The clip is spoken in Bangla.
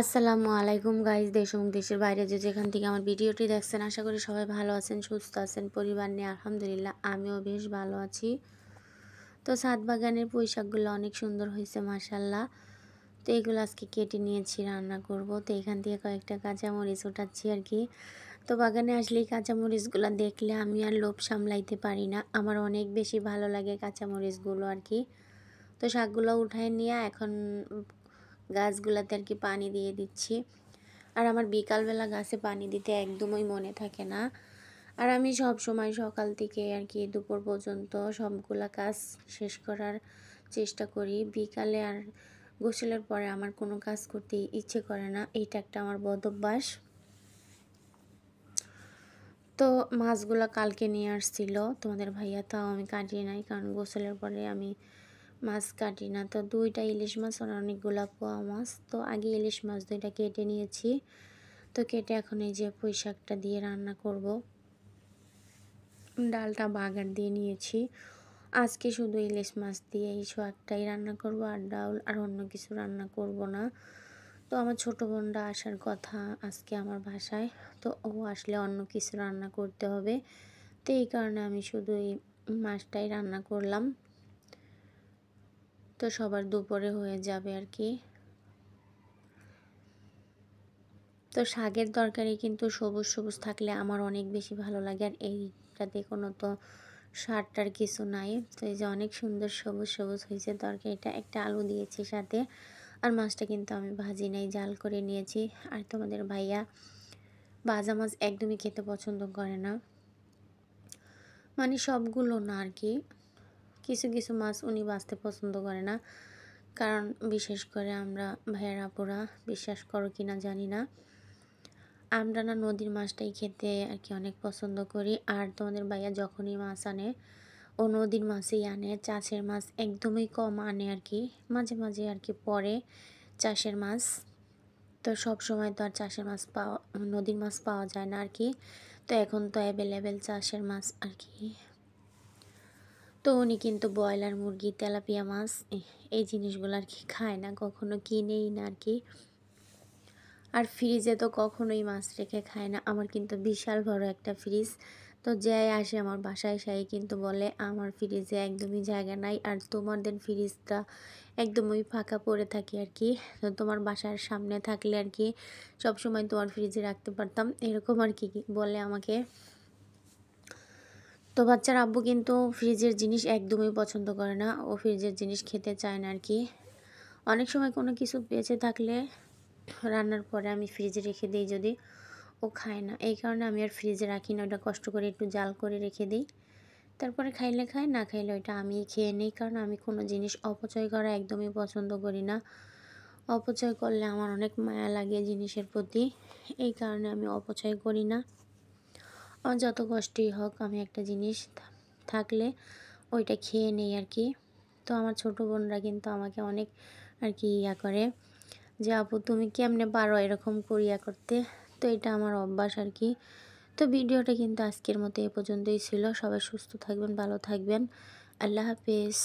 আসসালামু আলাইকুম গাইস, দেশ এবং দেশের বাইরে যেখান থেকে আমার ভিডিওটি দেখছেন, আশা করি সবাই ভালো আছেন, সুস্থ আছেন। পরিবার নিয়ে আলহামদুলিল্লাহ আমিও বেশ ভালো আছি। তো ছাদ বাগানের পুঁই শাকগুলো অনেক সুন্দর হয়েছে মাশাল্লাহ। তো এগুলো আজকে কেটে নিয়েছি, রান্না করব। তো এখান থেকে কয়েকটা কাঁচামরিচ ওঠাচ্ছি আর কি। তো বাগানে আসলেই কাঁচামরিচগুলো দেখলে আমি আর লোভ সামলাইতে পারি না, আমার অনেক বেশি ভালো লাগে কাঁচামরিচগুলো আর কি। তো শাকগুলো উঠায় নিয়ে এখন গাছগুলোতে আর কি পানি দিয়ে দিচ্ছি। আর আমার বিকালবেলা গাছে পানি দিতে একদমই মনে থাকে না। আর আমি সব সময় সকাল থেকে আর কি দুপুর পর্যন্ত সবগুলা কাজ শেষ করার চেষ্টা করি। বিকালে আর গোসলের পরে আমার কোনো কাজ করতে ইচ্ছে করে না, এইটা একটা আমার বদ অভ্যাস। তো মাছগুলো কালকে নিয়ে আসছিল তোমাদের ভাইয়া, তাও আমি কাটিয়ে নাই, কারণ গোসলের পরে আমি মাছ কাটি না। তো 2টা ইলিশ মাছ আর অনেকগুলা পোয়া মাছ। তো আগে ইলিশ মাছ 2টা কেটে নিয়েছি। তো কেটে এখন এই যে পুঁই শাকটা দিয়ে রান্না করব। ডালটা বাগার দিয়ে নিয়েছি। আজকে শুধু ইলিশ মাছ দিয়ে এই শাকটাই রান্না করব, আর ডাল আর অন্য কিছু রান্না করব না। তো আমার ছোটো বোনটা আসার কথা আজকে আমার বাসায়, তো ও আসলে অন্য কিছু রান্না করতে হবে। তো এই কারণে আমি শুধু এই মাছটাই রান্না করলাম। তো সবার দুপুরে হয়ে যাবে আর কি। তো শাকের তরকারি কিন্তু সবুজ সবুজ থাকলে আমার অনেক বেশি ভালো লাগে, আর এইটাতে কোনো তো সারটার কিছু নাই। তো এই যে অনেক সুন্দর সবুজ সবুজ হয়েছে তরকারিটা, একটা আলু দিয়েছি সাথে। আর মাছটা কিন্তু আমি ভাজি নাই, জাল করে নিয়েছি। আর তোমাদের ভাইয়া ভাজা মাছ একদমই খেতে পছন্দ করে না, মানে সবগুলো না আর কি, কিছু কিছু মাছ উনি ভাজতে পছন্দ করে না। কারণ বিশেষ করে আমরা ভাইয়ের আপুরা, বিশ্বাস করো কি না জানি না, আমরা না নদীর মাছটাই খেতে আর কি অনেক পছন্দ করি। আর তোমাদের ভাইয়া যখনই মাছ আনে, ও নদীর মাছই আনে, চাষের মাছ একদমই কম আনে আর কি। মাঝে মাঝে আর কি পরে চাষের মাছ। তো সব সময় তো আর চাষের মাছ নদীর মাছ পাওয়া যায় না আর কি। তো এখন তো অ্যাভেলেবেল চাষের মাছ আর কি। তো উনি কিন্তু ব্রয়লার মুরগি, তেলাপিয়া মাছ এই জিনিসগুলো আর কি খায় না, কখনো কিনেই না আর কি। আর ফ্রিজে তো কখনোই মাছ রেখে খায় না। আমার কিন্তু বিশাল বড় একটা ফ্রিজ। তো যাই আসে আমার বাসায় সেই কিন্তু বলে আমার ফ্রিজে একদমই জায়গা নাই, আর তোমাদের ফ্রিজটা একদমই ফাঁকা পড়ে থাকে আর কি। তো তোমার বাসার সামনে থাকলে আর কি সব সময় তোমার ফ্রিজে রাখতে পারতাম, এরকম আর কি বলে আমাকে। তো বাচ্চার আব্বু কিন্তু ফ্রিজের জিনিস একদমই পছন্দ করে না, ও ফ্রিজের জিনিস খেতে চায় না আর কি। অনেক সময় কোনো কিছু বেঁচে থাকলে রান্নার পরে আমি ফ্রিজে রেখে দিই, যদি ও খায় না, এই কারণে আমি আর ফ্রিজে রাখি না, ওটা কষ্ট করে একটু জাল করে রেখে দিই। তারপরে খাইলে খায়, না খাইলে ওইটা আমিই খেয়ে নিই। কারণ আমি কোনো জিনিস অপচয় করা একদমই পছন্দ করি না। অপচয় করলে আমার অনেক মায়া লাগে জিনিসের প্রতি, এই কারণে আমি অপচয় করি না। আমার যত কষ্টই হোক আমি একটা জিনিস থাকলে ওইটা খেয়ে নেই আর কি। তো আমার ছোটো বোনরা কিন্তু আমাকে অনেক আর কি করে যে আপু তুমি কেমনে পারো এরকম করিয়া করতে। তো এটা আমার অভ্যাস আর কি। তো ভিডিওটা কিন্তু আজকের মতো এ পর্যন্তই ছিল। সবাই সুস্থ থাকবেন, ভালো থাকবেন। আল্লাহ হাফেজ।